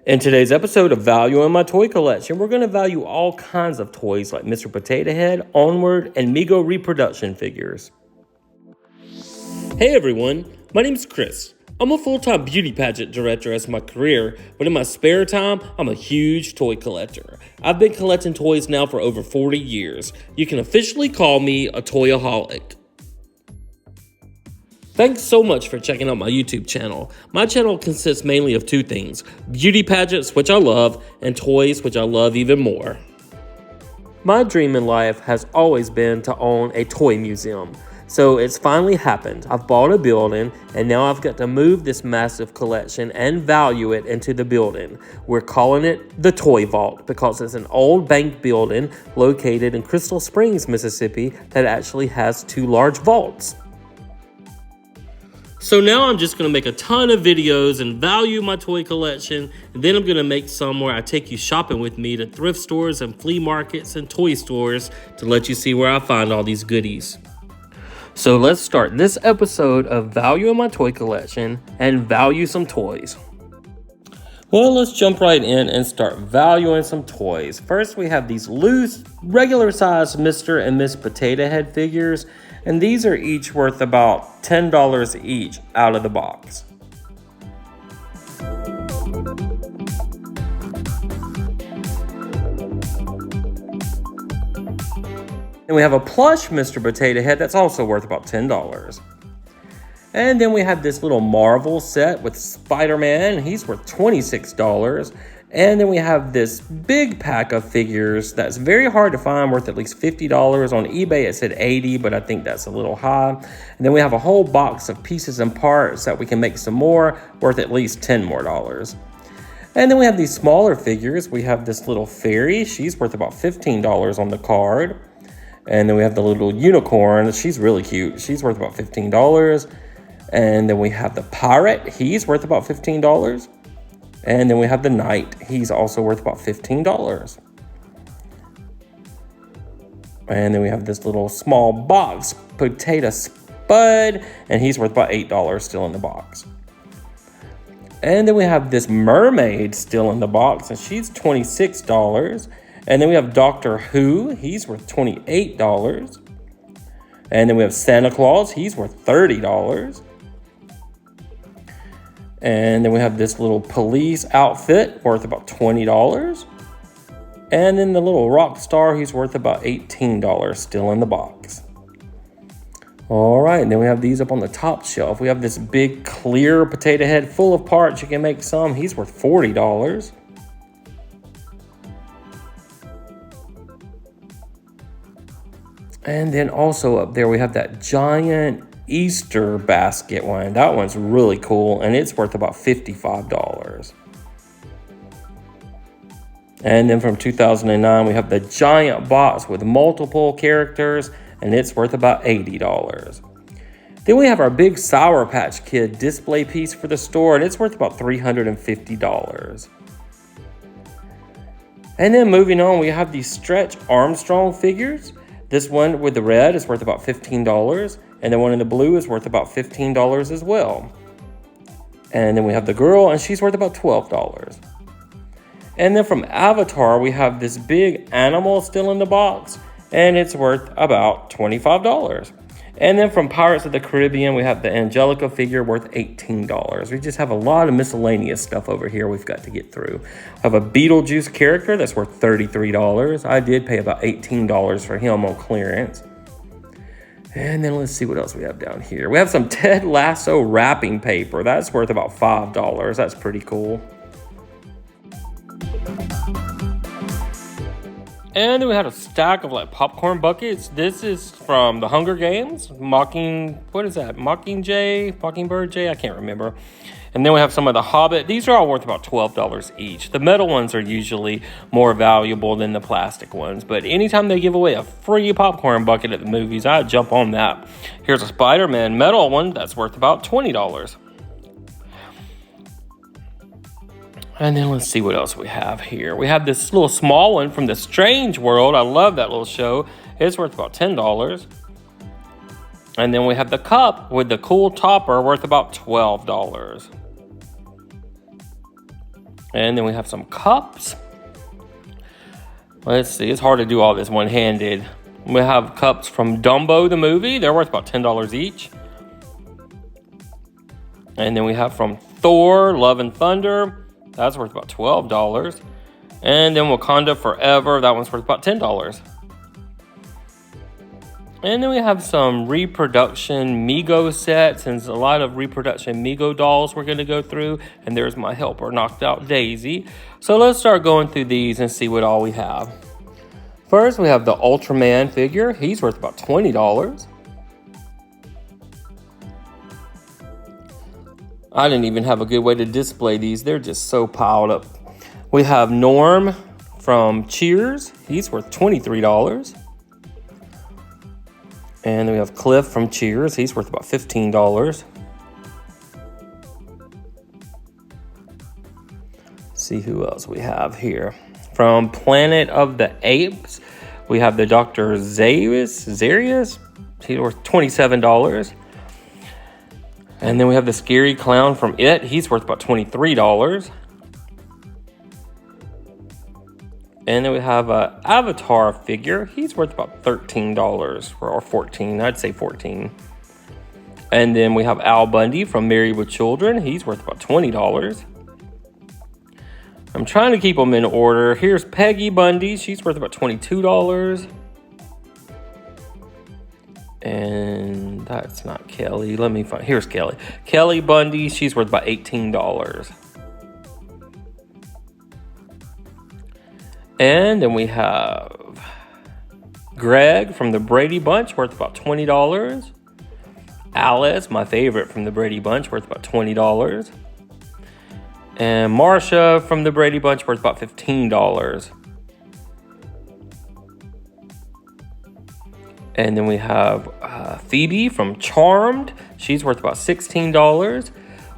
In today's episode of Value in My Toy Collection, we're going to value all kinds of toys like Mr. Potato Head, Onward, and Mego reproduction figures. Hey everyone, my name's Chris. I'm a full-time beauty pageant director as my career, but in my spare time, I'm a huge toy collector. I've been collecting toys now for over 40 years. You can officially call me a toyaholic. Thanks so much for checking out my YouTube channel. My channel consists mainly of two things: beauty pageants, which I love, and toys, which I love even more. My dream in life has always been to own a toy museum. So it's finally happened. I've bought a building, and now I've got to move this massive collection and value it into the building. We're calling it the Toy Vault because it's an old bank building located in Crystal Springs, Mississippi that actually has two large vaults. So now I'm just going to make a ton of videos and value my toy collection, and then I'm going to make some where I take you shopping with me to thrift stores and flea markets and toy stores to let you see where I find all these goodies. So let's start this episode of Value in My Toy Collection and value some toys. Well, let's jump right in and start valuing some toys. First, we have these loose, regular-sized Mr. and Miss Potato Head figures, and these are each worth about $10 each out of the box. And we have a plush Mr. Potato Head that's also worth about $10. And then we have this little Marvel set with Spider-Man. He's worth $26. And then we have this big pack of figures that's very hard to find, worth at least $50. On eBay it said $80, but I think that's a little high. And then we have a whole box of pieces and parts that we can make some more, worth at least $10 more. And then we have these smaller figures. We have this little fairy. She's worth about $15 on the card. And then we have the little unicorn. She's really cute. She's worth about $15. And then we have the pirate. He's worth about $15. And then we have the knight. He's also worth about $15. And then we have this little small box potato spud. And he's worth about $8 still in the box. And then we have this mermaid still in the box. And she's $26. And then we have Doctor Who. He's worth $28. And then we have Santa Claus. He's worth $30. And then we have this little police outfit worth about $20. And then the little rock star, he's worth about $18 still in the box. All right, and then we have these up on the top shelf. We have this big clear potato head full of parts. You can make some. He's worth $40. And then also up there, we have that giant Easter basket one. That one's really cool, and it's worth about $55. And then from 2009, we have the giant box with multiple characters, and it's worth about $80. Then we have our big Sour Patch Kid display piece for the store, and it's worth about $350. And then moving on, we have these Stretch Armstrong figures. This one with the red is worth about $15, and the one in the blue is worth about $15 as well. And then we have the girl, and she's worth about $12. And then from Avatar, we have this big animal still in the box, and it's worth about $25. And then from Pirates of the Caribbean, we have the Angelica figure worth $18. We just have a lot of miscellaneous stuff over here we've got to get through. I have a Beetlejuice character that's worth $33. I did pay about $18 for him on clearance. And then let's see what else we have down here. We have some Ted Lasso wrapping paper. That's worth about $5. That's pretty cool. And then we had a stack of like popcorn buckets. This is from the Hunger Games. Mockingbird Jay? I can't remember. And then we have some of the Hobbit. These are all worth about $12 each. The metal ones are usually more valuable than the plastic ones. But anytime they give away a free popcorn bucket at the movies, I'd jump on that. Here's a Spider-Man metal one that's worth about $20. And then let's see what else we have here. We have this little small one from the Strange World. I love that little show. It's worth about $10. And then we have the cup with the cool topper worth about $12. And then we have some cups. Let's see, it's hard to do all this one-handed. We have cups from Dumbo the movie. They're worth about $10 each. And then we have from Thor, Love and Thunder. That's worth about $12. And then Wakanda Forever. That one's worth about $10. And then we have some reproduction Mego sets and a lot of reproduction Mego dolls we're going to go through. And there's my helper, Knocked Out Daisy. So let's start going through these and see what all we have. First, we have the Ultraman figure. He's worth about $20. I didn't even have a good way to display these. They're just so piled up. We have Norm from Cheers. He's worth $23. And then we have Cliff from Cheers. He's worth about $15. Let's see who else we have here. From Planet of the Apes, we have the Dr. Zarius. He's worth $27. And then we have the Scary Clown from It. He's worth about $23. And then we have an Avatar figure. He's worth about $13 or $14. I'd say $14. And then we have Al Bundy from Married with Children. He's worth about $20. I'm trying to keep them in order. Here's Peggy Bundy. She's worth about $22. And that's not Kelly. Let me find. Here's Kelly. Kelly Bundy. She's worth about $18. And then we have Greg from the Brady Bunch, worth about $20. Alice, my favorite from the Brady Bunch, worth about $20. And Marsha from the Brady Bunch, worth about $15. And then we have Phoebe from Charmed. She's worth about $16.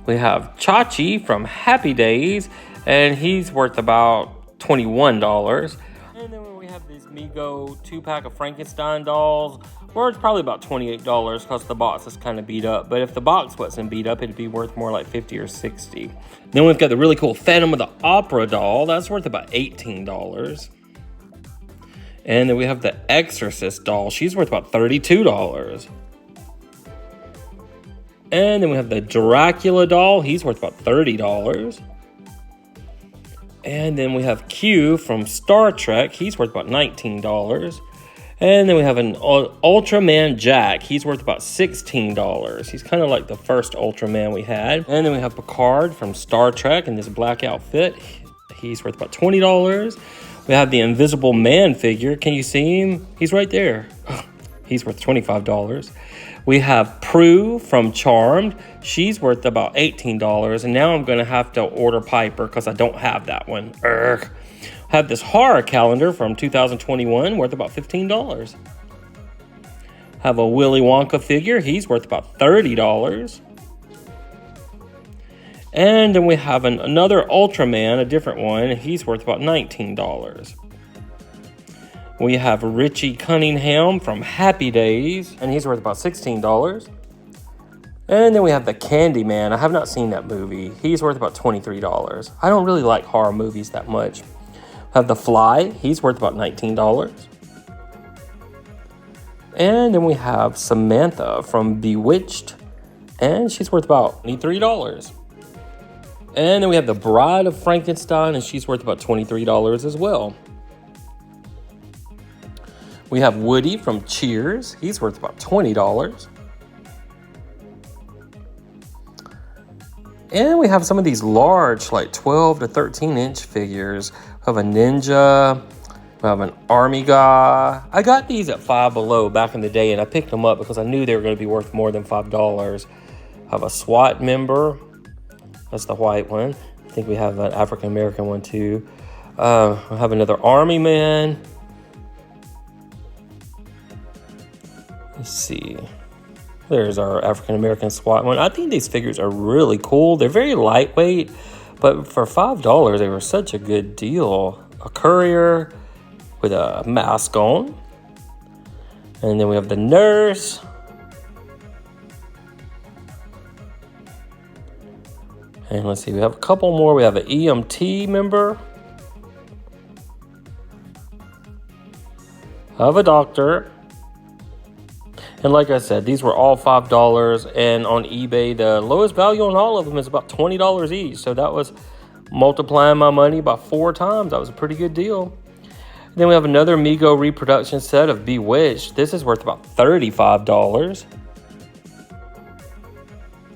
We have Chachi from Happy Days, and he's worth about $21. And then we have this Mego 2-pack of Frankenstein dolls, where it's probably about $28 because the box is kind of beat up. But if the box wasn't beat up, it'd be worth more like $50 or $60. Then we've got the really cool Phantom of the Opera doll. That's worth about $18. And then we have the Exorcist doll. She's worth about $32. And then we have the Dracula doll. He's worth about $30. And then we have Q from Star Trek. He's worth about $19. And then we have an Ultraman Jack. He's worth about $16. He's kind of like the first Ultraman we had. And then we have Picard from Star Trek in this black outfit. He's worth about $20. We have the Invisible Man figure. Can you see him? He's right there. He's worth $25. We have Prue from Charmed. She's worth about $18. And now I'm going to have to order Piper because I don't have that one. Urgh. Have this horror calendar from 2021 worth about $15. Have a Willy Wonka figure. He's worth about $30. And then we have another Ultraman, a different one. He's worth about $19. We have Richie Cunningham from Happy Days, and he's worth about $16. And then we have the Candyman. I have not seen that movie. He's worth about $23. I don't really like horror movies that much. Have the Fly. He's worth about $19. And then we have Samantha from Bewitched, and she's worth about $23. And then we have the Bride of Frankenstein, and she's worth about $23 as well. We have Woody from Cheers. He's worth about $20. And we have some of these large, like 12 to 13-inch figures. We have a ninja. We have an army guy. I got these at Five Below back in the day, and I picked them up because I knew they were going to be worth more than $5. I have a SWAT member. That's the white one. I think we have an African-American one too. We have another army man. Let's see. There's our African-American SWAT one. I think these figures are really cool. They're very lightweight, but for $5, they were such a good deal. A courier with a mask on. And then we have the nurse. And let's see, we have a couple more. We have an EMT member of a doctor. And like I said, these were all $5, and on eBay, the lowest value on all of them is about $20 each. So that was multiplying my money by 4 times. That was a pretty good deal. Then we have another Mego reproduction set of Bewitched. This is worth about $35.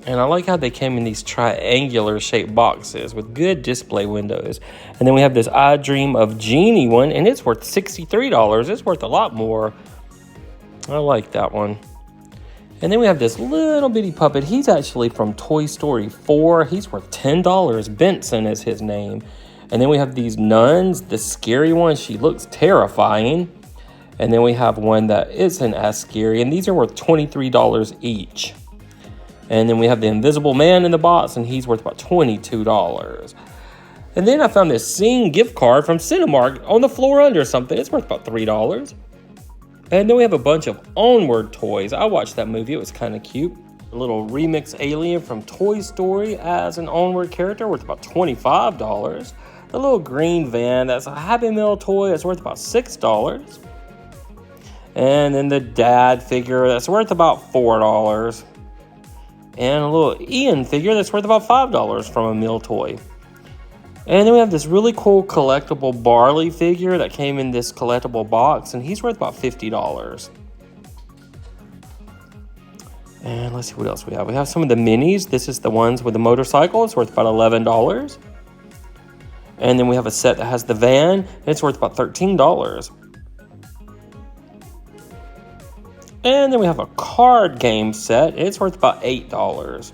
And I like how they came in these triangular shaped boxes with good display windows. And then we have this I Dream of Jeannie one, and it's worth $63. It's worth a lot more. I like that one. And then we have this little bitty puppet. He's actually from Toy Story 4. He's worth $10. Benson is his name. And then we have these nuns. The scary one, she looks terrifying. And then we have one that isn't as scary. And these are worth $23 each. And then we have the Invisible Man in the box, and he's worth about $22. And then I found this Sing gift card from Cinemark on the floor under something. It's worth about $3. And then we have a bunch of Onward toys. I watched that movie. It was kind of cute. A little remix alien from Toy Story as an Onward character worth about $25. The little green van, that's a Happy Meal toy. That's worth about $6. And then the dad figure, that's worth about $4. And a little Ian figure that's worth about $5 from a meal toy. And then we have this really cool collectible Barley figure that came in this collectible box, and he's worth about $50. And let's see what else we have. We have some of the minis. This is the ones with the motorcycle. It's worth about $11. And then we have a set that has the van, and it's worth about $13. And then we have a card game set. It's worth about $8.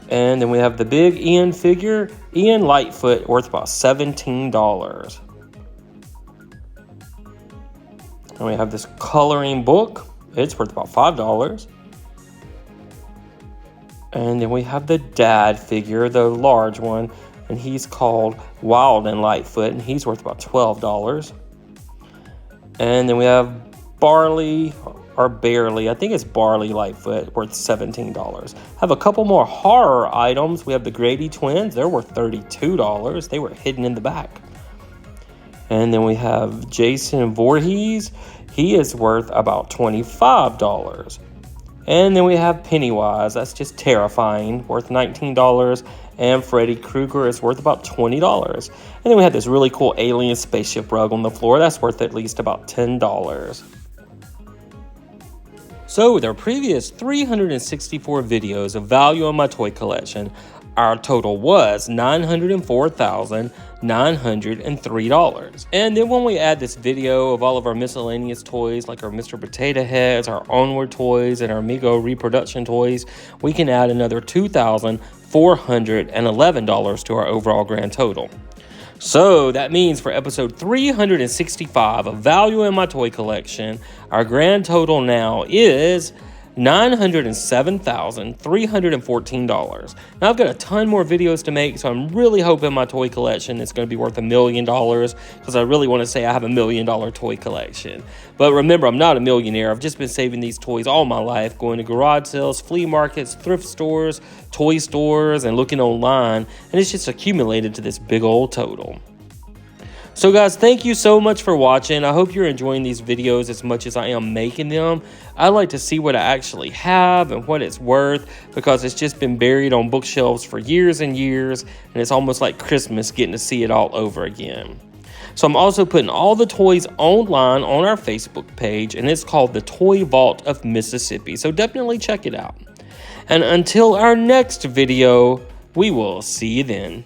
And then we have the big Ian figure, Ian Lightfoot, worth about $17. And we have this coloring book. It's worth about $5. And then we have the dad figure, the large one, and he's called Wild and Lightfoot, and he's worth about $12. And then we have Barley, or Barely, I think it's Barley Lightfoot, worth $17. Have a couple more horror items. We have the Grady twins. They're worth $32. They were hidden in the back. And then we have Jason Voorhees. He is worth about $25. And then we have Pennywise. That's just terrifying, worth $19. And Freddy Krueger is worth about $20. And then we have this really cool alien spaceship rug on the floor. That's worth at least about $10. So with our previous 364 videos of value on my toy collection, our total was $904,903. And then when we add this video of all of our miscellaneous toys, like our Mr. Potato Heads, our Onward toys, and our Mego reproduction toys, we can add another $2,411 to our overall grand total. So that means for episode 365 of Value in My Toy Collection, our grand total now is $907,314. Now I've got a ton more videos to make, so I'm really hoping my toy collection is going to be worth $1 million, because I really want to say I have $1 million toy collection. But remember, I'm not a millionaire. I've just been saving these toys all my life, going to garage sales, flea markets, thrift stores, toy stores, and looking online, and it's just accumulated to this big old total. So guys, thank you so much for watching. I hope you're enjoying these videos as much as I am making them. I like to see what I actually have and what it's worth, because it's just been buried on bookshelves for years and years, and it's almost like Christmas getting to see it all over again. So I'm also putting all the toys online on our Facebook page, and it's called the Toy Vault of Mississippi. So definitely check it out. And until our next video, we will see you then.